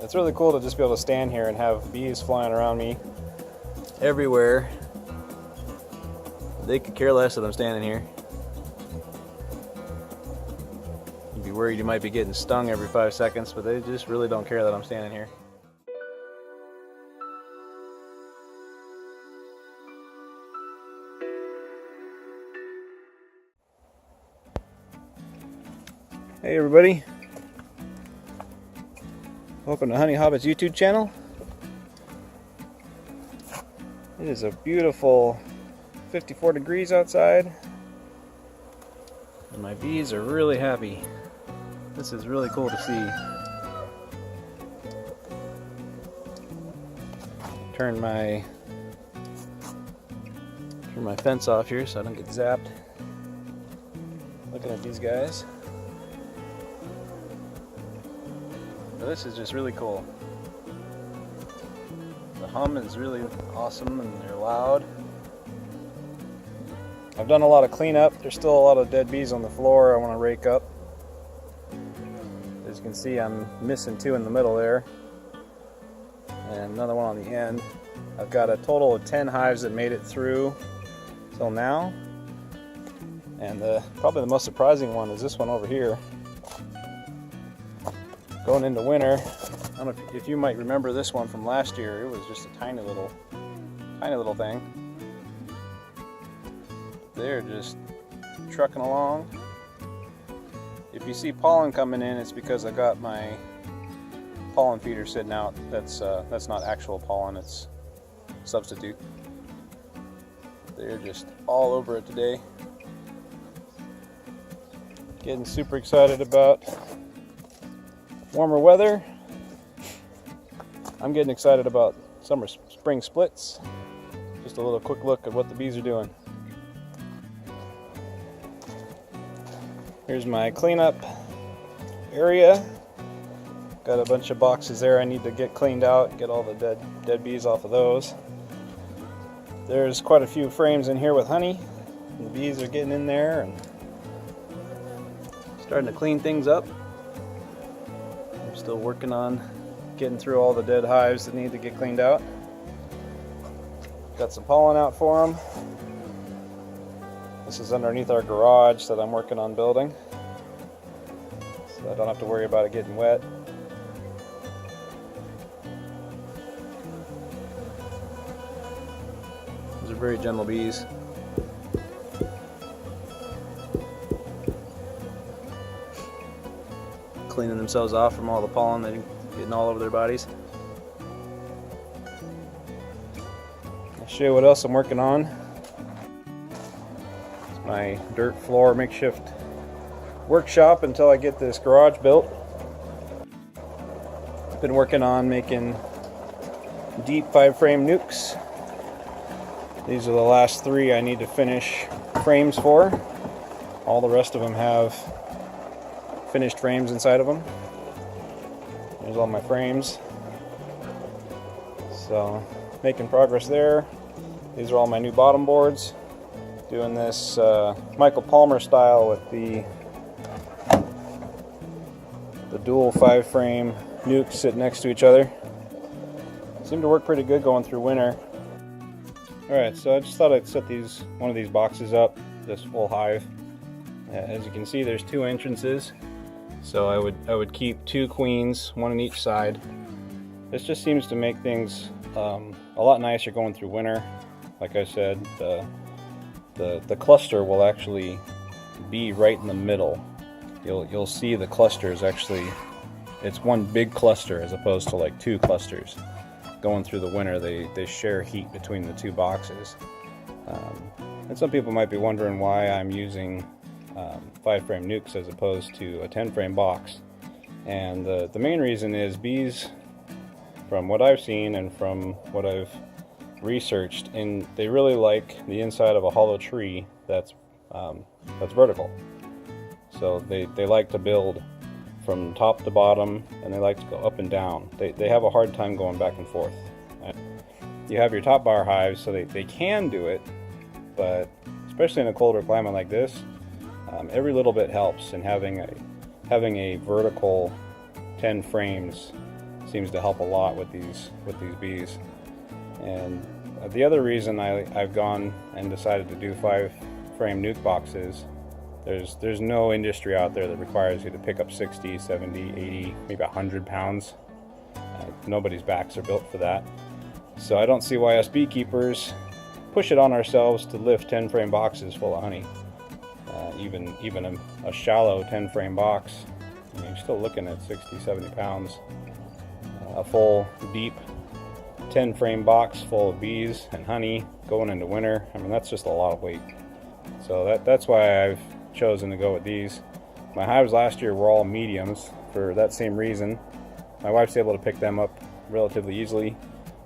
It's really cool to just be able to stand here and have bees flying around me everywhere. They could care less that I'm standing here. You'd be worried you might be getting stung every 5 seconds, but they just really don't care that I'm standing here. Hey everybody, welcome to Honey Hobbit's YouTube channel. It is a beautiful 54 degrees outside and my bees are really happy. This is really cool to see. Turn my fence off here so I don't get zapped. Looking at these guys. This is just really cool. The hum is really awesome and they're loud. I've done a lot of cleanup. There's still a lot of dead bees on the floor I want to rake up. As you can see, I'm missing 2 in the middle there and another one on the end. I've got a total of 10 hives that made it through till now, and probably the most surprising one is this one over here. Going into winter, I don't know if you might remember this one from last year. It was just a tiny little thing. They're just trucking along. If you see pollen coming in, it's because I got my pollen feeder sitting out. That's not actual pollen, it's substitute. They're just all over it today. Getting super excited about warmer weather. I'm getting excited about spring splits. Just a little quick look at what the bees are doing. Here's my cleanup area. Got a bunch of boxes there I need to get cleaned out, get all the dead bees off of those. There's quite a few frames in here with honey. The bees are getting in there and starting to clean things up. I'm still working on getting through all the dead hives that need to get cleaned out. Got some pollen out for them. This is underneath our garage that I'm working on building, so I don't have to worry about it getting wet. These are very gentle bees. Cleaning themselves off from all the pollen that are getting all over their bodies. I'll show you what else I'm working on. It's my dirt floor makeshift workshop until I get this garage built. I've been working on making deep 5-frame nukes. These are the last 3 I need to finish frames for. All the rest of them have finished frames inside of them. There's all my frames. So, making progress there. These are all my new bottom boards. Doing this Michael Palmer style with the dual 5-frame nukes sitting next to each other. Seem to work pretty good going through winter. Alright, so I just thought I'd set one of these boxes up, this full hive. As you can see, there's 2 entrances. So I would keep 2 queens, 1 on each side. This just seems to make things a lot nicer going through winter. Like I said, the cluster will actually be right in the middle. You'll see the cluster is actually, it's one big cluster as opposed to like 2 clusters. Going through the winter, they share heat between the 2 boxes. And some people might be wondering why I'm using 5-frame nukes as opposed to a 10-frame box. And the main reason is bees, from what I've seen and from what I've researched, and they really like the inside of a hollow tree that's vertical. So they like to build from top to bottom, and they like to go up and down. They have a hard time going back and forth. You have your top bar hives, so they can do it, but especially in a colder climate like this, every little bit helps, and having a vertical 10 frames seems to help a lot with these bees. And the other reason I've gone and decided to do 5-frame nuke boxes, there's no industry out there that requires you to pick up 60, 70, 80, maybe 100 pounds. Nobody's backs are built for that. So I don't see why us beekeepers push it on ourselves to lift 10-frame boxes full of honey. Even a shallow 10-frame box, I mean, you're still looking at 60, 70 pounds. A full, deep 10-frame box full of bees and honey going into winter, I mean, that's just a lot of weight. So that's why I've chosen to go with these. My hives last year were all mediums for that same reason. My wife's able to pick them up relatively easily.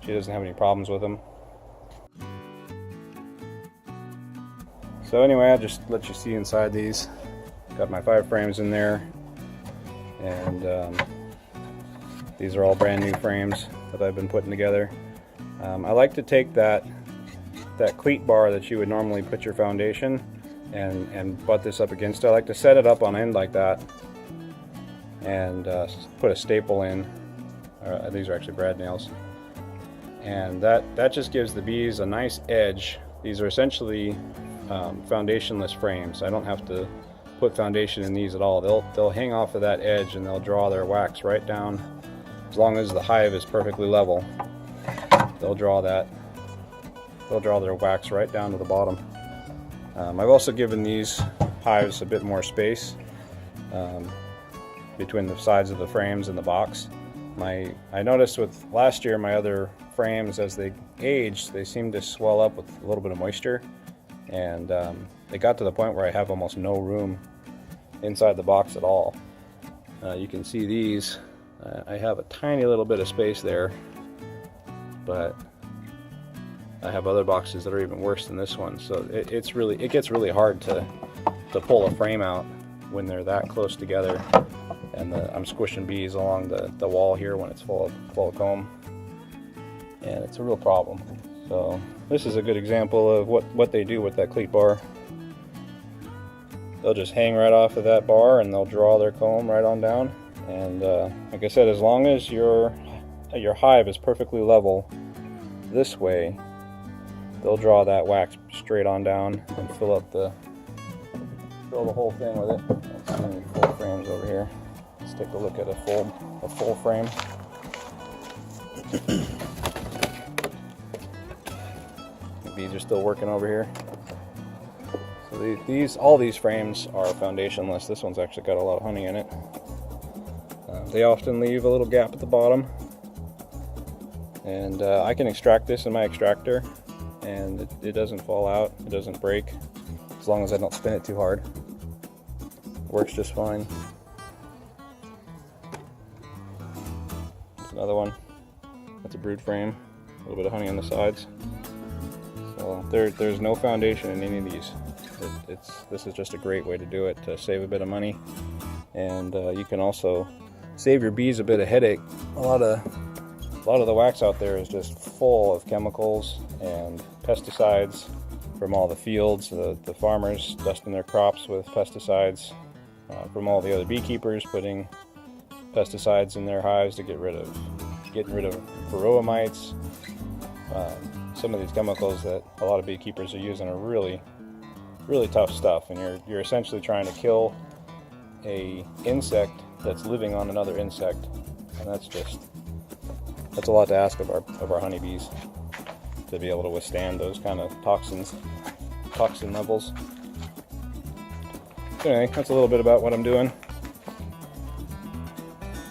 She doesn't have any problems with them. So anyway, I'll just let you see inside these. Got my 5 frames in there, and these are all brand new frames that I've been putting together. I like to take that cleat bar that you would normally put your foundation and butt this up against it. I like to set it up on end like that and put a staple in. These are actually brad nails, and that just gives the bees a nice edge. These are essentially foundationless frames. I don't have to put foundation in these at all. They'll hang off of that edge and they'll draw their wax right down. As long as the hive is perfectly level, they'll draw their wax right down to the bottom. I've also given these hives a bit more space between the sides of the frames and the box. I noticed with last year my other frames, as they aged, they seemed to swell up with a little bit of moisture, and it got to the point where I have almost no room inside the box at all. You can see these, I have a tiny little bit of space there, but I have other boxes that are even worse than this one. So it gets really hard to pull a frame out when they're that close together, and I'm squishing bees along the wall here when it's full of comb, and it's a real problem. So this is a good example of what they do with that cleat bar. They'll just hang right off of that bar and they'll draw their comb right on down. And like I said, as long as your hive is perfectly level this way, they'll draw that wax straight on down and fill the whole thing with it. Let's see any full frames over here. Let's take a look at a full frame. The bees are still working over here. So all these frames are foundationless. This one's actually got a lot of honey in it. They often leave a little gap at the bottom, and I can extract this in my extractor, and it doesn't fall out, it doesn't break, as long as I don't spin it too hard. It works just fine. There's another one. That's a brood frame. A little bit of honey on the sides. So there's no foundation in any of these. This is just a great way to do it, to save a bit of money, and you can also save your bees a bit of headache. A lot of the wax out there is just full of chemicals and pesticides from all the fields, the farmers dusting their crops with pesticides, from all the other beekeepers putting pesticides in their hives to getting rid of varroa mites. Some of these chemicals that a lot of beekeepers are using are really tough stuff, and you're essentially trying to kill a insect that's living on another insect, and that's a lot to ask of our honeybees, to be able to withstand those kind of toxin levels. Anyway, that's a little bit about what I'm doing.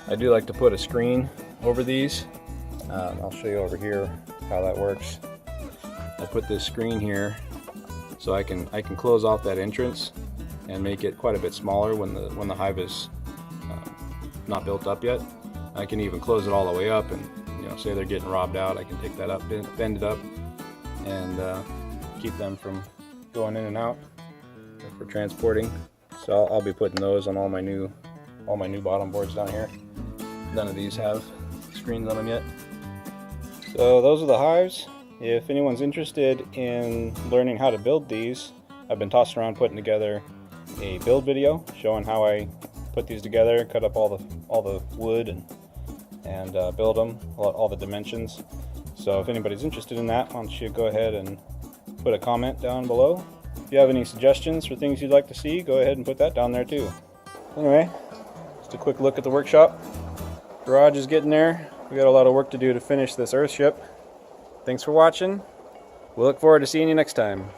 I do like to put a screen over these. I'll show you over here how that works. I put this screen here so I can close off that entrance and make it quite a bit smaller when the hive is not built up yet. I can even close it all the way up, and say they're getting robbed out, I can take that up, bend it up, and keep them from going in and out for transporting. So I'll be putting those on all my new bottom boards down here. None of these have screens on them yet. So those are the hives. If anyone's interested in learning how to build these, I've been tossing around putting together a build video showing how I put these together, cut up all the wood and build them, all the dimensions. So if anybody's interested in that, why don't you go ahead and put a comment down below. If you have any suggestions for things you'd like to see, go ahead and put that down there too. Anyway, just a quick look at the workshop. Garage is getting there. We got a lot of work to do to finish this Earthship. Thanks for watching. We'll look forward to seeing you next time.